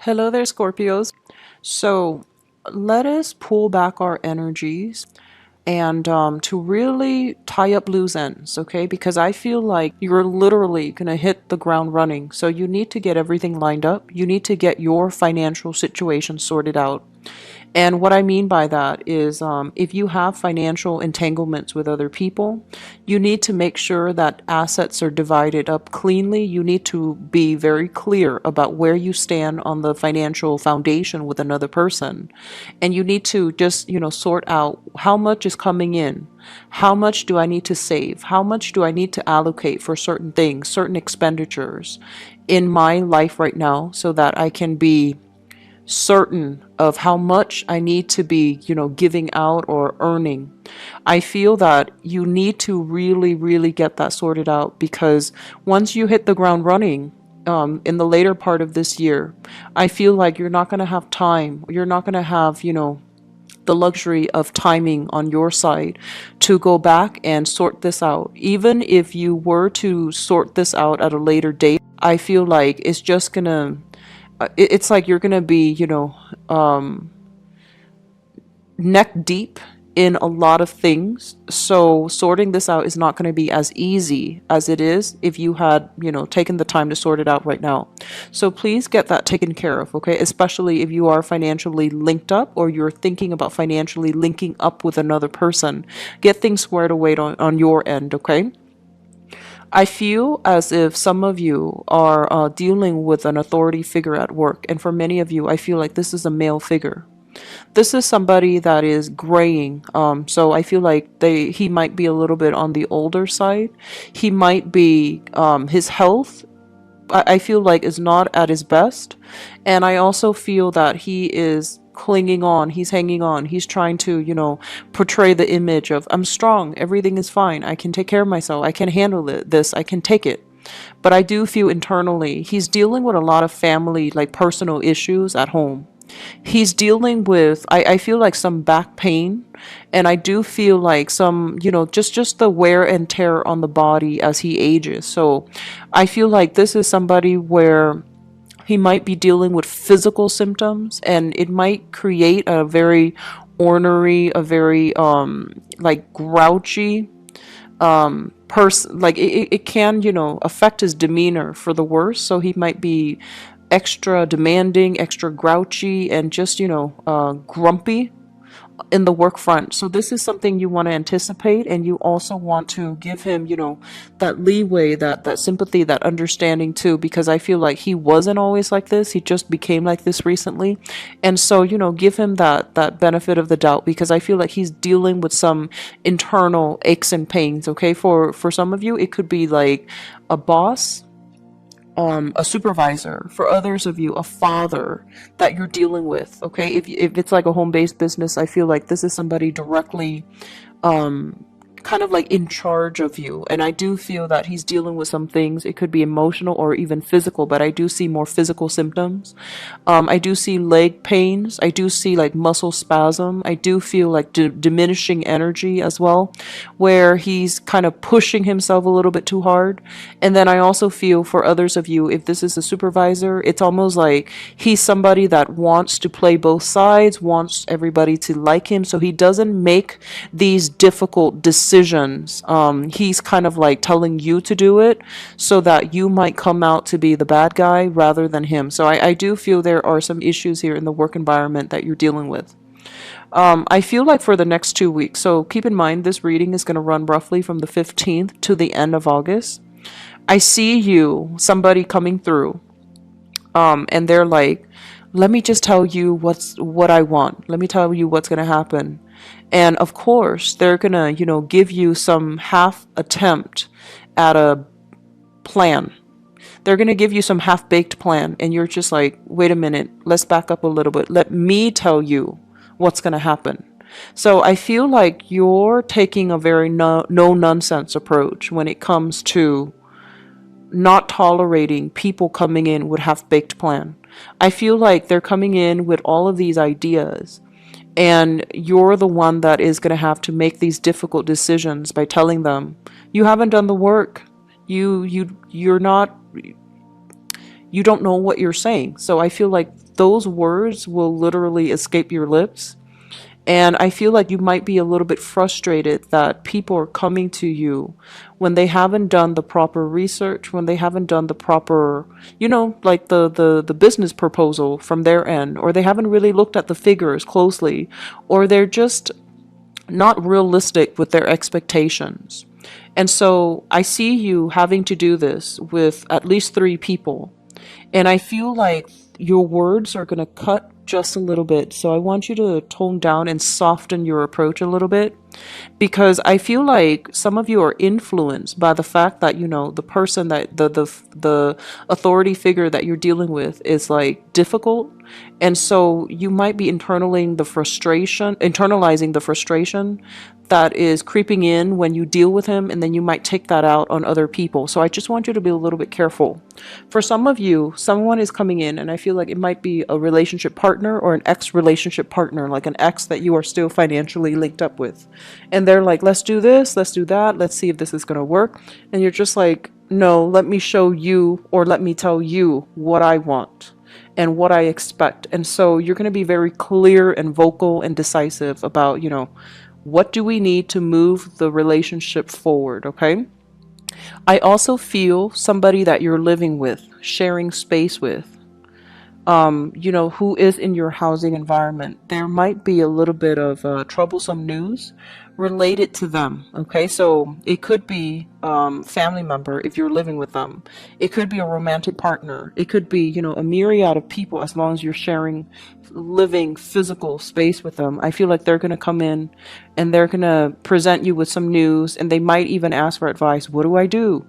Hello there, Scorpios. So let us pull back our energies and to really tie up loose ends, okay? Because I feel like you're literally going to hit the ground running. So you need to get everything lined up. You need to get your financial situation sorted out. And what I mean by that is if you have financial entanglements with other people, you need to make sure that assets are divided up cleanly. You need to be very clear about where you stand on the financial foundation with another person. And you need to just, sort out how much is coming in. How much do I need to save? How much do I need to allocate for certain things, certain expenditures in my life right now so that I can be certain of how much I need to be, giving out or earning. I feel that you need to really, really get that sorted out because once you hit the ground running, in the later part of this year, I feel like you're not going to have time. You're not going to have, the luxury of timing on your side to go back and sort this out. Even if you were to sort this out at a later date, I feel like it's just gonna it's like you're gonna be, neck deep in a lot of things. So sorting this out is not going to be as easy as it is if you had, taken the time to sort it out right now. So please get that taken care of, okay? Especially if you are financially linked up or you're thinking about financially linking up with another person. Get things squared away on your end, okay? I feel as if some of you are dealing with an authority figure at work, and for many of you, I feel like this is a male figure. This is somebody that is graying. So I feel like he might be a little bit on the older side. He might be his health. I feel like is not at his best, and I also feel that he is clinging on, he's hanging on, he's trying to, portray the image of I'm strong, everything is fine, I can take care of myself, I can handle this, I can take it. But I do feel internally he's dealing with a lot of family, like personal issues at home. He's dealing with, I feel like some back pain, and I do feel like some, just the wear and tear on the body as he ages. So I feel like this is somebody where he might be dealing with physical symptoms, and it might create a very ornery, a very like grouchy person. Like it can, affect his demeanor for the worse. So he might be extra demanding, extra grouchy, and just, grumpy in the work front. So this is something you want to anticipate, and you also want to give him, that leeway, that sympathy, that understanding too, because I feel like he wasn't always like this. He just became like this recently. And so, give him that benefit of the doubt, because I feel like he's dealing with some internal aches and pains, okay? For some of you, it could be like a boss, a supervisor. For others of you, a father that you're dealing with, okay? If it's like a home-based business, I feel like this is somebody directly kind of like in charge of you. And I do feel that he's dealing with some things. It could be emotional or even physical, but I do see more physical symptoms. I do see leg pains. I do see like muscle spasm. I do feel like diminishing energy as well, where he's kind of pushing himself a little bit too hard. And then I also feel for others of you, if this is a supervisor, it's almost like he's somebody that wants to play both sides, wants everybody to like him, so he doesn't make these difficult decisions. He's kind of like telling you to do it so that you might come out to be the bad guy rather than him. So I do feel there are some issues here in the work environment that you're dealing with. I feel like for the next 2 weeks, so keep in mind this reading is going to run roughly from the 15th to the end of August. I see somebody coming through, and they're like, let me just tell you what I want. Let me tell you what's going to happen. And of course, they're going to, give you some half attempt at a plan. They're going to give you some half-baked plan, and you're just like, wait a minute, let's back up a little bit. Let me tell you what's going to happen. So I feel like you're taking a very no-nonsense approach when it comes to not tolerating people coming in with half-baked plan. I feel like they're coming in with all of these ideas, and you're the one that is going to have to make these difficult decisions by telling them you haven't done the work. You're not you don't know what you're saying. So I feel like those words will literally escape your lips. And I feel like you might be a little bit frustrated that people are coming to you when they haven't done the proper research, when they haven't done the proper, like the business proposal from their end, or they haven't really looked at the figures closely, or they're just not realistic with their expectations. And so I see you having to do this with at least three people. And I feel like your words are going to cut just a little bit. So I want you to tone down and soften your approach a little bit, because I feel like some of you are influenced by the fact that the person that the authority figure that you're dealing with is like difficult, and so you might be internalizing the frustration that is creeping in when you deal with him, and then you might take that out on other people. So I just want you to be a little bit careful. For some of you, someone is coming in, and I feel like it might be a relationship partner or an ex-relationship partner, like an ex that you are still financially linked up with. And they're like, let's do this, let's do that, let's see if this is going to work. And you're just like, no, let me show you, or let me tell you what I want and what I expect. And so you're going to be very clear and vocal and decisive about, what do we need to move the relationship forward, okay? I also feel somebody that you're living with, sharing space with, who is in your housing environment. There might be a little bit of troublesome news related to them. Okay, so it could be family member if you're living with them. It could be a romantic partner. It could be, a myriad of people, as long as you're sharing living physical space with them. I feel like they're going to come in and they're going to present you with some news, and they might even ask for advice. What do I do?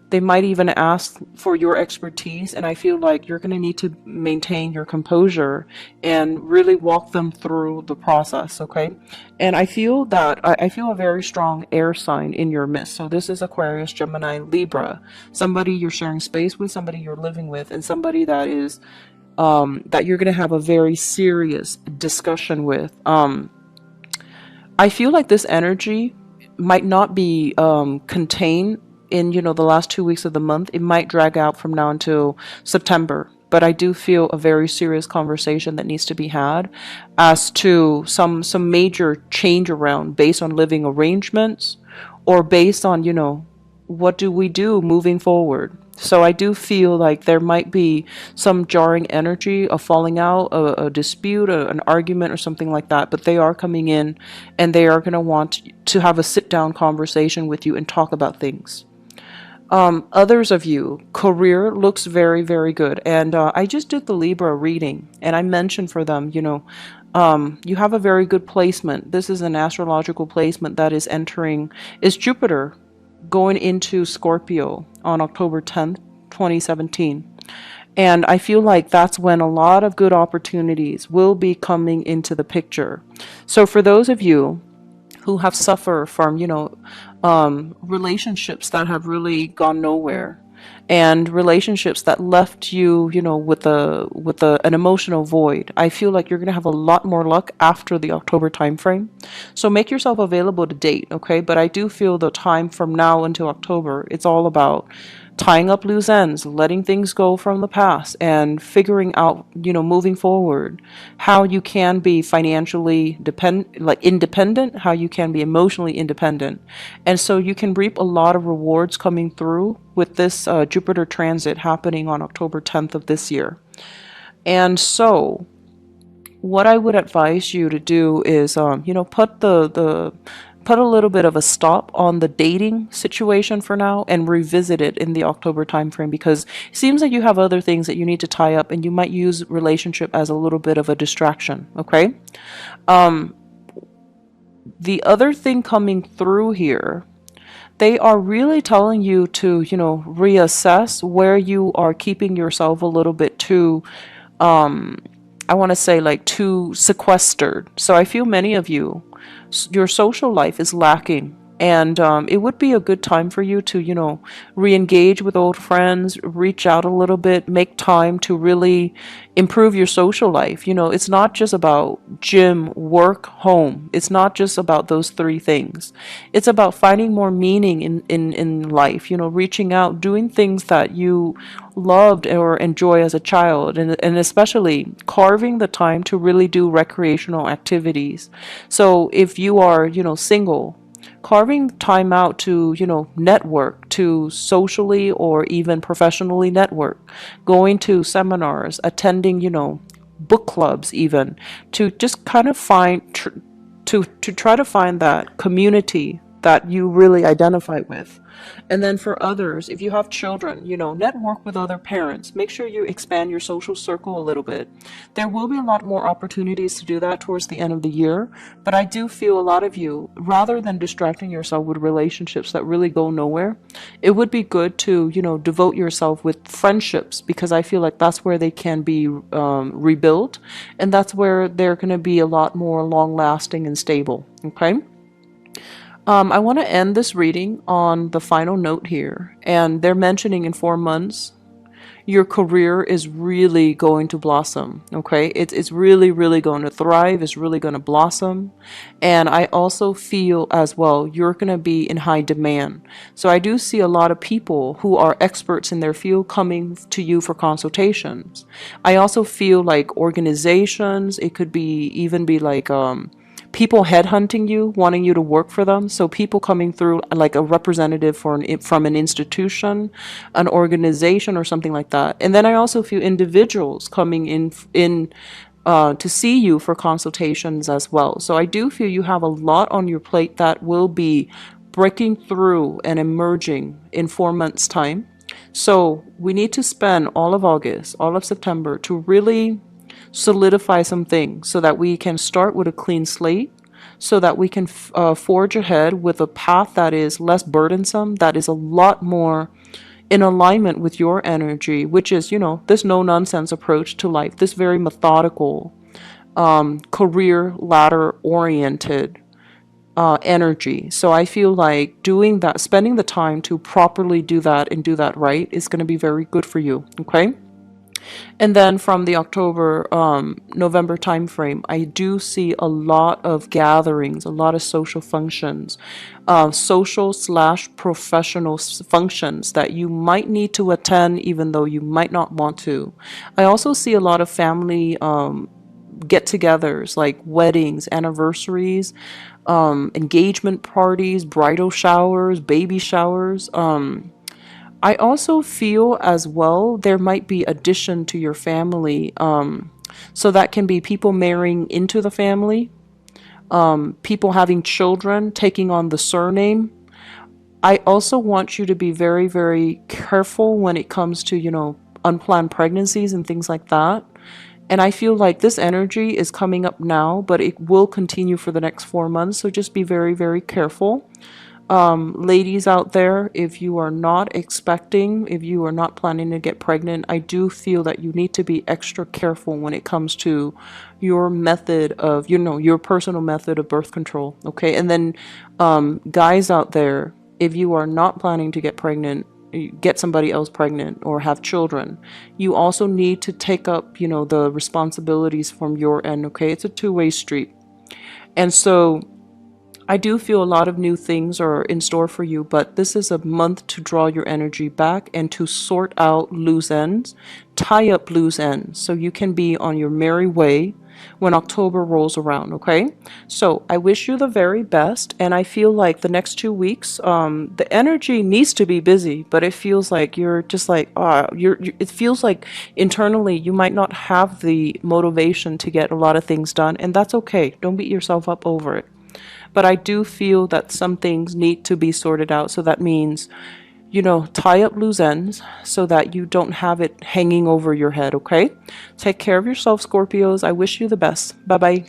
They might even ask for your expertise, and I feel like you're going to need to maintain your composure and really walk them through the process, okay? And I feel that I feel a very strong air sign in your midst. So this is Aquarius, Gemini, Libra, somebody you're sharing space with, somebody you're living with, and somebody that is that you're going to have a very serious discussion with. I feel like this energy might not be contained in the last 2 weeks of the month. It might drag out from now until September, but I do feel a very serious conversation that needs to be had as to some major change around, based on living arrangements, or based on what do we do moving forward. So I do feel like there might be some jarring energy, a falling out, a dispute, an argument, or something like that. But they are coming in, and they are going to want to have a sit down conversation with you and talk about things. Others of you, career looks very, very good. And I just did the Libra reading, and I mentioned for them, you have a very good placement. This is an astrological placement that is Jupiter going into Scorpio on October 10th, 2017. And I feel like that's when a lot of good opportunities will be coming into the picture. So for those of you who have suffered from, relationships that have really gone nowhere, and relationships that left you, with an emotional void, I feel like you're going to have a lot more luck after the October time frame. So make yourself available to date, okay? But I do feel the time from now until October, it's all about tying up loose ends, letting things go from the past, and figuring out, moving forward, how you can be financially independent, how you can be emotionally independent. And so you can reap a lot of rewards coming through with this Jupiter transit happening on October 10th of this year. And so what I would advise you to do is, put a little bit of a stop on the dating situation for now and revisit it in the October timeframe, because it seems like you have other things that you need to tie up, and you might use relationship as a little bit of a distraction, okay? The other thing coming through here, they are really telling you to, reassess where you are keeping yourself a little bit too, I want to say, like, too sequestered. So I feel many of you, your social life is lacking. And it would be a good time for you to, re-engage with old friends, reach out a little bit, make time to really improve your social life. It's not just about gym, work, home. It's not just about those three things. It's about finding more meaning in life, reaching out, doing things that you loved or enjoy as a child, and especially carving the time to really do recreational activities. So if you are, single, carving time out to, network, to socially or even professionally network, going to seminars, attending, book clubs, even to just kind of to try to find that community that you really identify with. And then for others, if you have children, network with other parents. Make sure you expand your social circle a little bit. There will be a lot more opportunities to do that towards the end of the year, but I do feel a lot of you, rather than distracting yourself with relationships that really go nowhere, it would be good to, devote yourself with friendships, because I feel like that's where they can be rebuilt, and that's where they're going to be a lot more long lasting and stable. Okay. I want to end this reading on the final note here, and they're mentioning in 4 months your career is really going to blossom. Okay, it's really, really going to thrive. It's really going to blossom. And I also feel as well you're going to be in high demand. So I do see a lot of people who are experts in their field coming to you for consultations. I also feel like organizations, it could be even be like people headhunting you, wanting you to work for them. So people coming through like a representative from an institution, an organization, or something like that. And then I also feel individuals coming in to see you for consultations as well. So I do feel you have a lot on your plate that will be breaking through and emerging in 4 months' time. So we need to spend all of August, all of September to really solidify some things so that we can start with a clean slate, so that we can forge ahead with a path that is less burdensome, that is a lot more in alignment with your energy, which is, this no nonsense approach to life, this very methodical, career ladder oriented energy. So I feel like doing that, spending the time to properly do that and do that right is going to be very good for you. Okay. And then from the October, November timeframe, I do see a lot of gatherings, a lot of social functions, social slash professional functions that you might need to attend, even though you might not want to. I also see a lot of family get-togethers, like weddings, anniversaries, engagement parties, bridal showers, baby showers. I also feel as well there might be addition to your family. So that can be people marrying into the family, people having children, taking on the surname. I also want you to be very, very careful when it comes to, unplanned pregnancies and things like that. And I feel like this energy is coming up now, but it will continue for the next 4 months. So just be very, very careful. Ladies out there, if you are not expecting, if you are not planning to get pregnant, I do feel that you need to be extra careful when it comes to your method of, your personal method of birth control. Okay. And then, guys out there, if you are not planning to get pregnant, get somebody else pregnant or have children, you also need to take up, the responsibilities from your end. Okay. It's a two-way street. And so I do feel a lot of new things are in store for you, but this is a month to draw your energy back and to sort out loose ends, tie up loose ends, so you can be on your merry way when October rolls around, okay? So I wish you the very best, and I feel like the next 2 weeks, the energy needs to be busy, but it feels like you're just like, it feels like internally you might not have the motivation to get a lot of things done, and that's okay. Don't beat yourself up over it. But I do feel that some things need to be sorted out. So that means, tie up loose ends so that you don't have it hanging over your head, okay? Take care of yourself, Scorpios. I wish you the best. Bye-bye.